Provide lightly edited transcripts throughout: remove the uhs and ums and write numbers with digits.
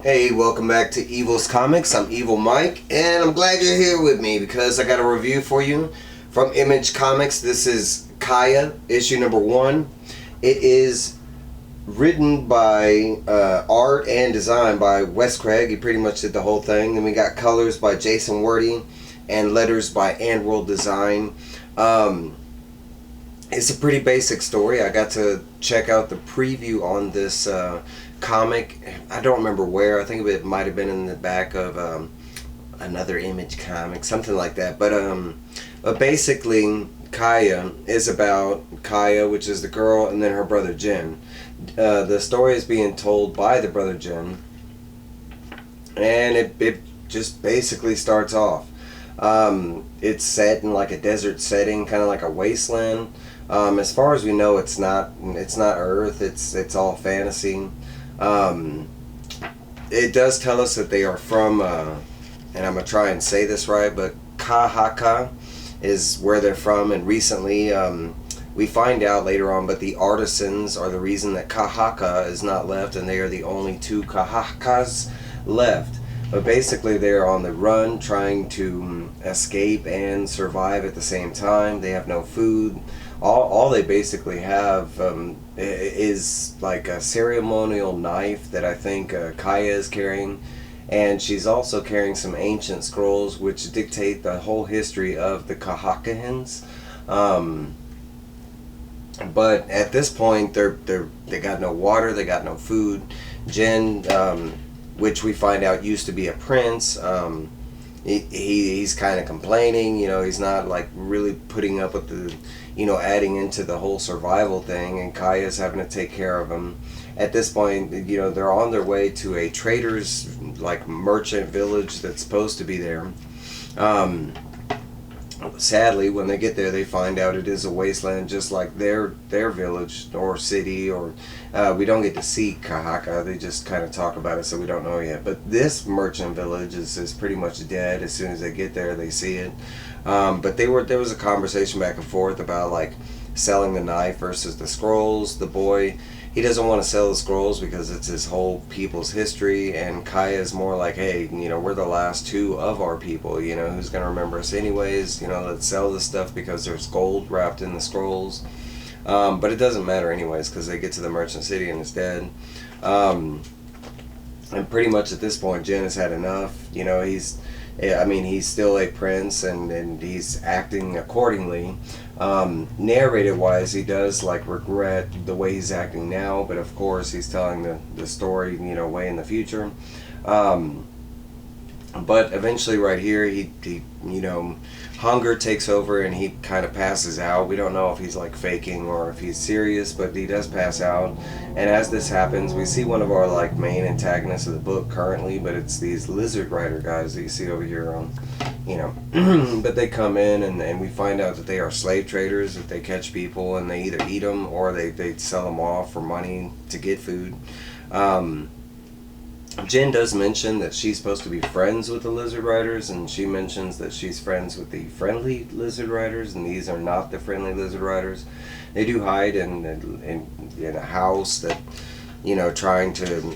Hey, welcome back to Evil's Comics. I'm Evil Mike, and I'm glad you're here with me because I got a review for you from Image Comics. This is Kaya, issue number 1. It is written by art and design by Wes Craig. He pretty much did the whole thing. Then we got colors by Jason Wordie and letters by AndWorld Design. It's a pretty basic story. I got to check out the preview on this comic. I don't remember where. I think it might have been in the back of another Image comic, something like that. But basically, Kaya is about Kaya, which is the girl, and then her brother Jin. The story is being told by the brother Jin, and it just basically starts off. It's set in like a desert setting, kind of like a wasteland. As far as we know, it's not Earth. It's all fantasy. It does tell us that they are from, and I'm gonna try and say this right, but Kahaka is where they're from. And recently, we find out later on, but the artisans are the reason that Kahaka is not left, and they are the only 2 Kahakas left. But basically, they're on the run, trying to escape and survive at the same time. They have no food. All they basically have is like a ceremonial knife that I think Kaya is carrying, and she's also carrying some ancient scrolls which dictate the whole history of the Kahakahans. But at this point, they got no water, they got no food. Jin, which we find out used to be a prince. He's kind of complaining, he's not like really putting up with the, adding into the whole survival thing, and Kaya's having to take care of him. At this point, they're on their way to a trader's, like, merchant village that's supposed to be there. Sadly, when they get there, they find out it is a wasteland, just like their village or city, or we don't get to see Kahaka. They just kind of talk about it, so we don't know yet. But this merchant village is pretty much dead. As soon as they get there, they see it. But there was a conversation back and forth about like selling the knife versus the scrolls. The boy, he doesn't want to sell the scrolls because it's his whole people's history, and Kaya is more like, hey, we're the last 2 of our people, who's going to remember us anyways, let's sell this stuff because there's gold wrapped in the scrolls. But it doesn't matter anyways because they get to the merchant city and it's dead. And pretty much at this point, Jin has had enough. He's still a prince, and he's acting accordingly. Narrated wise, he does like regret the way he's acting now, but of course he's telling the story way in the future. But eventually right here he hunger takes over and he kind of passes out. We don't know if he's like faking or if he's serious, but he does pass out. And as this happens, we see one of our like main antagonists of the book currently, but it's these lizard rider guys that you see over here on, but they come in and we find out that they are slave traders, that they catch people and they either eat them or they sell them off for money to get food. Jen does mention that she's supposed to be friends with the lizard riders, and she mentions that she's friends with the friendly lizard riders, and these are not the friendly lizard riders. They do hide in a house that, trying to,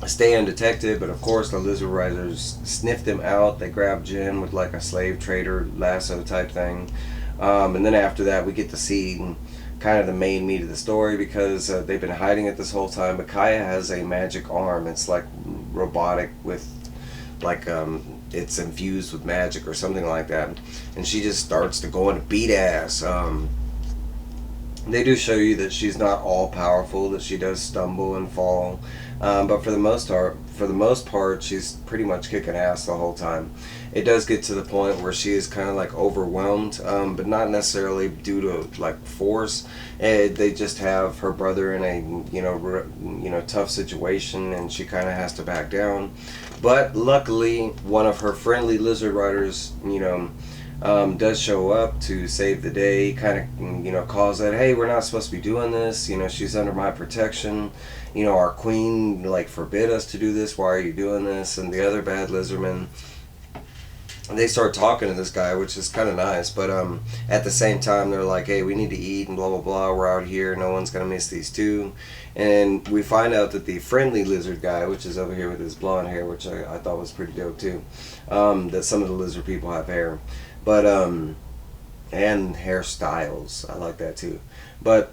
stay undetected, but of course the lizard riders sniff them out. They grab Jen with like a slave trader lasso type thing. And then after that we get to see kind of the main meat of the story, because they've been hiding it this whole time, but Kaya has a magic arm. It's like robotic with like it's infused with magic or something like that, and she just starts to go into beat ass. They do show you that she's not all powerful, that she does stumble and fall, but for the most part she's pretty much kicking ass the whole time. It does get to the point where she is kind of like overwhelmed, but not necessarily due to like force. They just have her brother in a tough situation, and she kind of has to back down. But luckily, one of her friendly lizard riders, does show up to save the day. Kind of, calls that, hey, we're not supposed to be doing this. She's under my protection. Our queen like forbid us to do this. Why are you doing this? And the other bad lizardmen they start talking to this guy, which is kind of nice. But at the same time, they're like, "Hey, we need to eat and blah blah blah. We're out here. No one's gonna miss these two." And we find out that the friendly lizard guy, which is over here with his blonde hair, which I thought was pretty dope too. That some of the lizard people have hair, but and hairstyles. I like that too. But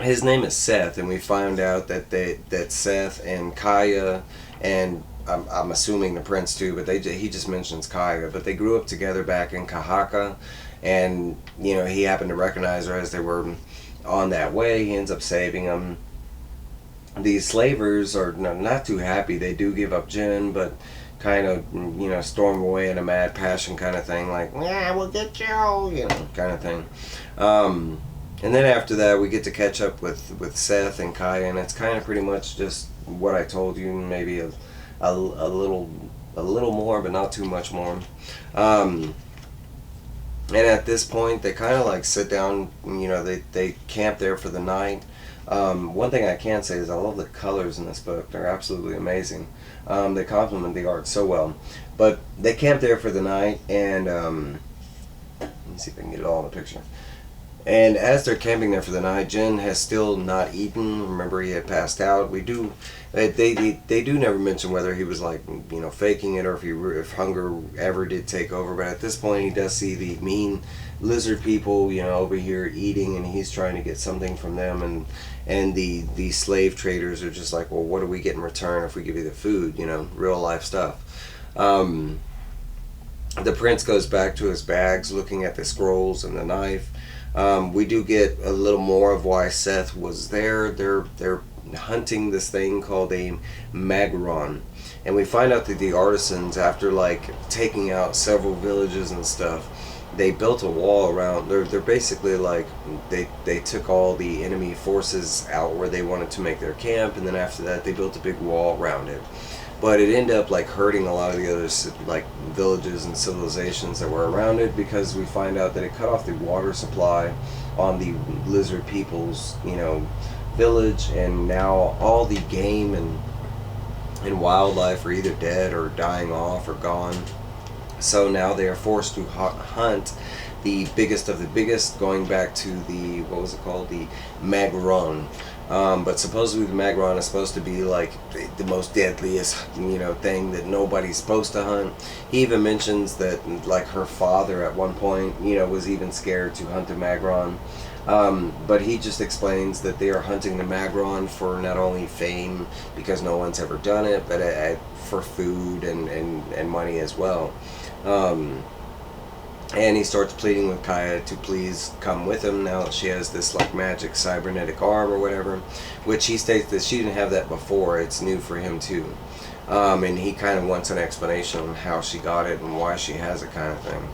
his name is Seth, and we find out that Seth and Kaya and I'm assuming the prince too, but he just mentions Kaya. But they grew up together back in Kahaka, and he happened to recognize her as they were on that way. He ends up saving them. These slavers are not too happy. They do give up Jin, but kind of storm away in a mad passion kind of thing, like yeah, we'll get you, kind of thing. And then after that, we get to catch up with Seth and Kaya, and it's kind of pretty much just what I told you, maybe a little more, but not too much more. And at this point, they kind of like sit down. They camp there for the night. One thing I can say is I love the colors in this book. They're absolutely amazing. They complement the art so well. But they camp there for the night, and let me see if I can get it all in the picture. And as they're camping there for the night, Jin has still not eaten. Remember, he had passed out. They do never mention whether he was like faking it, or if hunger ever did take over. But at this point, he does see the mean lizard people over here eating, and he's trying to get something from them. And the slave traders are just like, well, what do we get in return if we give you the food? Real life stuff. The prince goes back to his bags, looking at the scrolls and the knife. We do get a little more of why Seth was there. They're hunting this thing called a Magaron, and we find out that the artisans, after like taking out several villages and stuff, they built a wall around. They're basically like they took all the enemy forces out where they wanted to make their camp, and then after that they built a big wall around it. But it ended up like hurting a lot of the other like villages and civilizations that were around it, because we find out that it cut off the water supply on the lizard people's village, and now all the game and wildlife are either dead or dying off or gone. So now they are forced to hunt the biggest of the biggest, going back to the, what was it called, the Magaron. But supposedly the Magaron is supposed to be like the most deadliest, thing that nobody's supposed to hunt. He even mentions that like her father at one point, was even scared to hunt the Magaron. But he just explains that they are hunting the Magaron for not only fame, because no one's ever done it, but for food and money as well. And he starts pleading with Kaya to please come with him now that she has this like magic cybernetic arm or whatever, which he states that she didn't have that before. It's new for him too. And he kind of wants an explanation on how she got it and why she has it, kind of thing.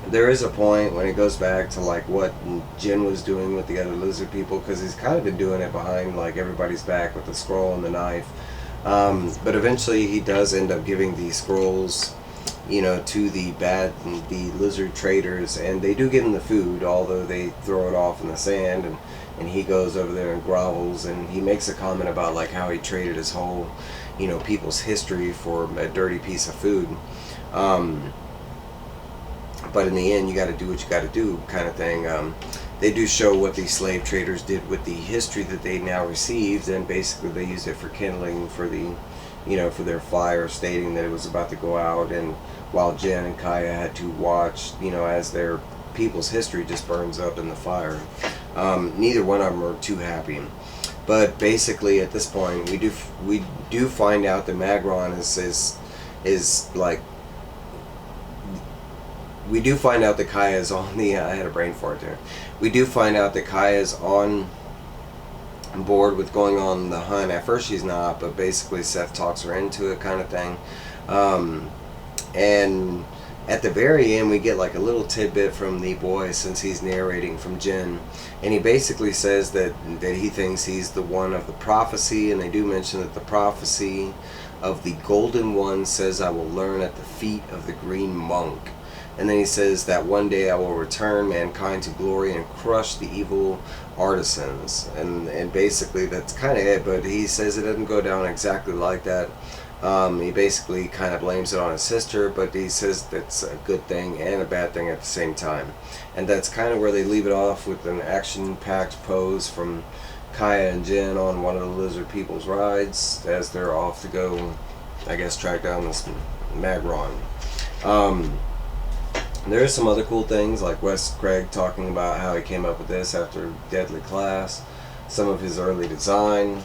There is a point when it goes back to like what Jin was doing with the other lizard people, because he's kind of been doing it behind like everybody's back with the scroll and the knife. But eventually he does end up giving these scrolls to the lizard traders, and they do give him the food, although they throw it off in the sand, and he goes over there and grovels, and he makes a comment about like how he traded his whole people's history for a dirty piece of food. But in the end, you got to do what you got to do, kind of thing. They do show what the slave traders did with the history that they now received, and basically they used it for kindling for the for their fire, stating that it was about to go out, and while Jen and Kaya had to watch, as their people's history just burns up in the fire. Neither one of them are too happy. But basically, at this point, we do find out that Magron is like, we do find out that Kaya is on the. I had a brain fart there. We do find out that Kaya is on board with going on the hunt. At first she's not, but basically Seth talks her into it, kind of thing. And at the very end, we get like a little tidbit from the boy, since he's narrating from Jin, and he basically says that he thinks he's the one of the prophecy, and they do mention that the prophecy of the Golden One says, "I will learn at the feet of the Green Monk." And then he says that one day I will return mankind to glory and crush the evil artisans. And basically that's kind of it, but he says it doesn't go down exactly like that. He basically kind of blames it on his sister, but he says that's a good thing and a bad thing at the same time. And that's kind of where they leave it off, with an action-packed pose from Kaya and Jin on one of the lizard people's rides as they're off to go, I guess, track down this Magron. There's some other cool things, like Wes Craig talking about how he came up with this after Deadly Class, some of his early design,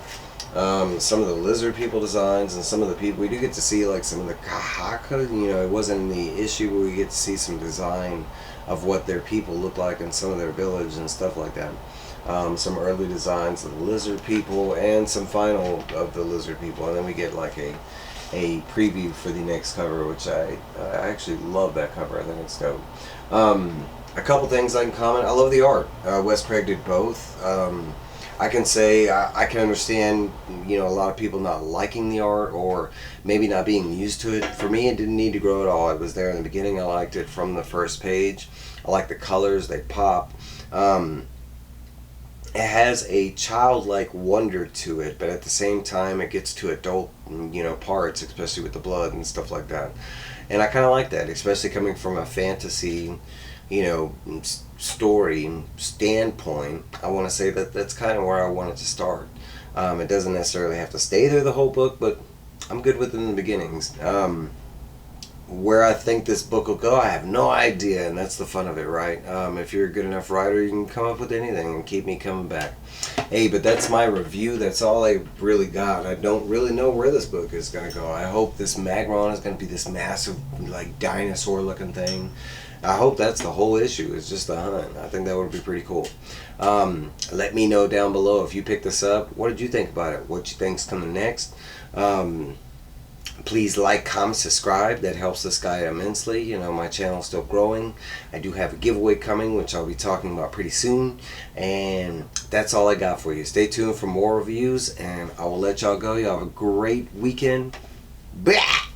some of the lizard people designs, and some of the people we do get to see, like some of the Kahaka. It wasn't in the issue, but we get to see some design of what their people look like in some of their village and stuff like that. Some early designs of the lizard people and some final of the lizard people, and then we get like a preview for the next cover, which I actually love that cover. I think it's dope. A couple things I can comment. I love the art. Wes Craig did both. I can say I can understand, a lot of people not liking the art or maybe not being used to it. For me, it didn't need to grow at all. It was there in the beginning. I liked it from the first page. I like the colors. They pop. It has a childlike wonder to it, but at the same time it gets to adult, parts, especially with the blood and stuff like that. And I kind of like that, especially coming from a fantasy, story standpoint. I want to say that that's kind of where I wanted to start. It doesn't necessarily have to stay there the whole book, but I'm good with it in the beginnings. Where I think this book will go, I have no idea, and that's the fun of it, right? If you're a good enough writer, you can come up with anything and keep me coming back. Hey, but that's my review. That's all I really got. I don't really know where this book is going to go. I hope this Magron is going to be this massive, like, dinosaur-looking thing. I hope that's the whole issue. It's just the hunt. I think that would be pretty cool. Let me know down below if you picked this up. What did you think about it? What you think's coming next? Please like, comment, subscribe. That helps this guy immensely. My channel's still growing. I do have a giveaway coming, which I'll be talking about pretty soon. And that's all I got for you. Stay tuned for more reviews, and I will let y'all go. Y'all have a great weekend. Bah!